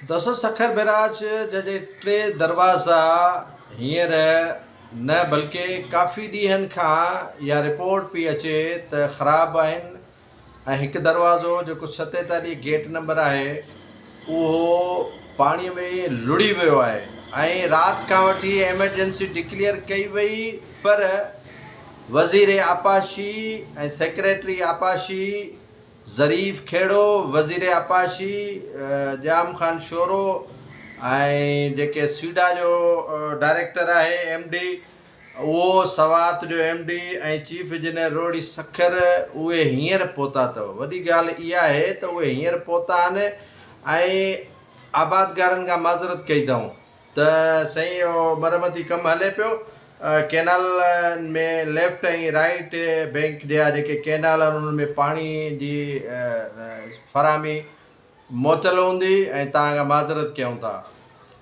दस सखर बैराज जे टे दरवाज़ा हींअर न बल्कि काफ़ी ॾींहंनि खां इहा रिपोर्ट पई अचे त ख़राबु आहिनि ऐं हिकु दरवाज़ो जेको 47 गेट नंबर आहे उहो पाणीअ में लुड़ी वियो आहे ऐं राति खां वठी एमरजेंसी डिक्लेयर कई वई पर वज़ीर आपाशी ऐं सेक्रेटरी आपाशी ज़रीफ़ खेड़ो वज़ीर आपाशी जाम ख़ान शोरो ऐं जेके सीडा जो डायरेक्टर आहे MD उहो सवात जो MD ऐं चीफ इंजीनियर रोड़ी सखर उहे हींअर पहुता अथव। वॾी ॻाल्हि इहा आहे त उहे हींअर पहुता आहिनि ऐं आबादगारनि खां माज़रत कई अथऊं त साईं उहो मरमती कमु हले पियो। कैनाल में लेफ्ट ऐं राइट बैंक जा जेके कैनाल आहिनि उन्हनि में पाणी जी फ़राहमी मुअतल हूंदी ऐं तव्हां खां माज़रत कयूं था।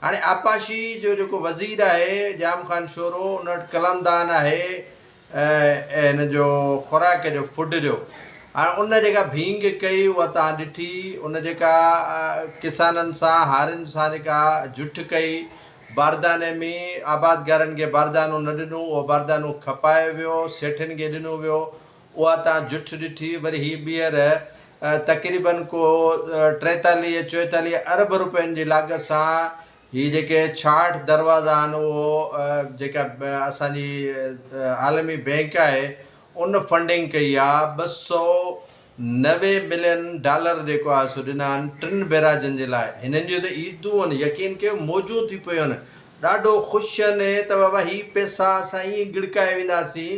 हाणे आपाशी जो जेको वज़ीर आहे जाम ख़ान शोरो उन वटि कलमदान आहे हिन जो ख़ुराक जो फूड जो। हाणे उन जेका भींग कई उहा तव्हां ॾिठी, उन जेका किसाननि सां हारियुनि सां जेका जुठ कई बारदाने में आबादगारनि खे बारदानो न ॾिनो, उहो बारदानो खपाए वियो, सेठनि खे ॾिनो वियो, उहा तव्हां जुठ ॾिठी। वरी हीअ ॿीहर तक़रीबन को 43-44 अरब रुपयनि जी लाॻत सां हीअ जेके 66 दरवाज़ा आहिनि उहो जेका असांजी आलमी बैंक आहे उन फंडिंग कई आहे। $290 मिलियन जेको आहे सो ॾिना आहिनि 3 बैराजनि जे लाइ। हिननि जूं त ईदूं आहिनि, यकीन कयो मौजूदु थी पियूं आहिनि, ॾाढो ख़ुशि आहिनि त बाबा हीअ पैसा असां ईअं गिड़काए वेंदासीं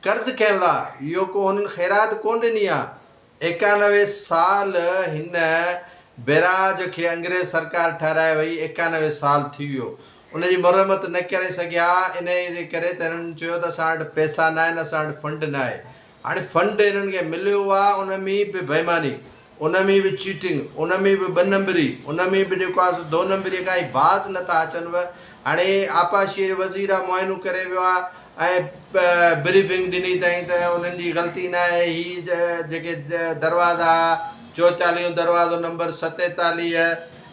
कर्ज़ु कंहिं लाइ। इहो को हुननि ख़ैरात कोन ॾिनी आहे। 91 साल हिन बैराज खे अंग्रेज़ सरकार ठाराए वई, 91 साल थी वियो, उनजी मरम्मत न करे सघिया। इन जे करे त हिननि चयो त असां वटि पैसा न आहिनि, असां वटि फंड न आहे। हाणे फंड हिननि खे मिलियो आहे, उन में बि बेईमानी, उन में बि चीटिंग, उन में बि 2 नंबरी, उन में बि जेको आहे 2 नंबरी काई बाज़ नथा अचनि। हाणे आपाशी वज़ीर मुआइनो करे वियो आहे ऐं ब्रीफिंग ॾिनी अथई त उन्हनि जी ग़लती न आहे। हीअ जेके दरवाज़ा 44 दरवाज़ो नंबर 47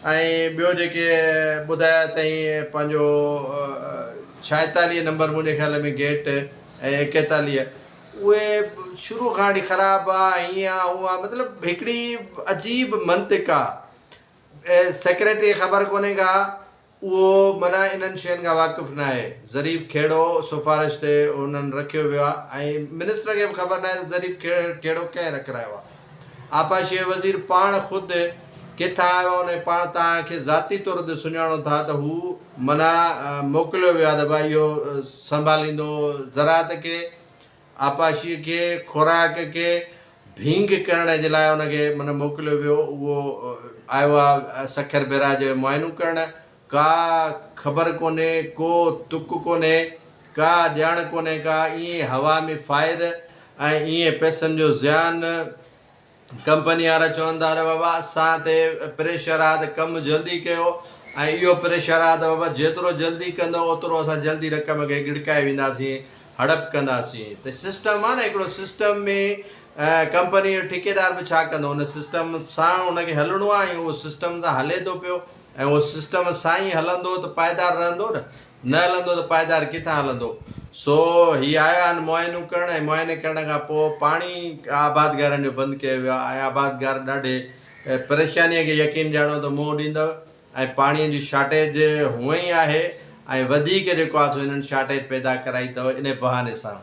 ऐं ॿियो जेके ॿुधाया अथई पंहिंजो 46 नंबर मुंहिंजे ख़्याल में गेट ऐं 41 उहे शुरू खां वठी ख़राबु आहे। हीअं आहे हूअं आहे, मतिलबु हिकिड़ी अजीब मंतिक आहे। सेक्रेटरी ख़बर कोन्हे का, उहो माना इन्हनि शयुनि खां वाक़ुफ़ु न आहे। ज़रीफ़ खेड़ो सिफ़ारिश ते उन्हनि रखियो वियो आहे ऐं मिनिस्टर खे बि ख़बर न आहे त ज़रीफ़ खेड़ो कंहिं रखायो आहे। आपाशी वज़ीर पाण ख़ुदि किथां आयो आहे उन पाण तव्हांखे ज़ाती तौर ते सुञाणो था त हू माना मोकिलियो वियो आहे त भई इहो संभालींदो ज़राअत खे, आपाशीअ खे, ख़ुराक खे भींग करण जे लाइ उनखे माना मोकिलियो वियो। उहो आयो आहे सखर बैराज जो मुआइनो करणु। का ख़बर कोन्हे, को तुक कोन्हे, का ॼाण कोन्हे का, ईअं हवा में फायर ऐं ईअं पैसनि जो ज़ियान। कंपनी वारा चवंदा त बाबा असां ते प्रेशर आहे त कमु जल्दी कयो ऐं इहो प्रेशर आहे त बाबा जेतिरो जल्दी कंदो ओतिरो असां जल्दी रक़म खे गिड़काए वेंदासीं, हड़प कंदासीं। त सिस्टम आहे न हिकिड़ो, सिस्टम में कंपनी जो ठेकेदार बि छा कंदो, उन सिस्टम सां उनखे हलणो आहे ऐं उहो सिस्टम सां हले थो पियो ऐं उहो सिस्टम सां ई हलंदो त पाइदार रहंदो न हलंदो त पाइदार किथां हलंदो। सो हीअ आया आहिनि मुआइनो करणु ऐं मुआइने करण खां पोइ पाणी आबादगारनि जो बंदि कयो वियो आहे ऐं आबादगार ॾाढे परेशानीअ खे यकीन ॼाणो त मुंहुं ॾींदव ऐं पाणीअ जी शार्टेज हूअं ई आहे ऐं वधीक जेको आहे सो हिननि शार्टेज पैदा कराई अथव इन बहाने सां।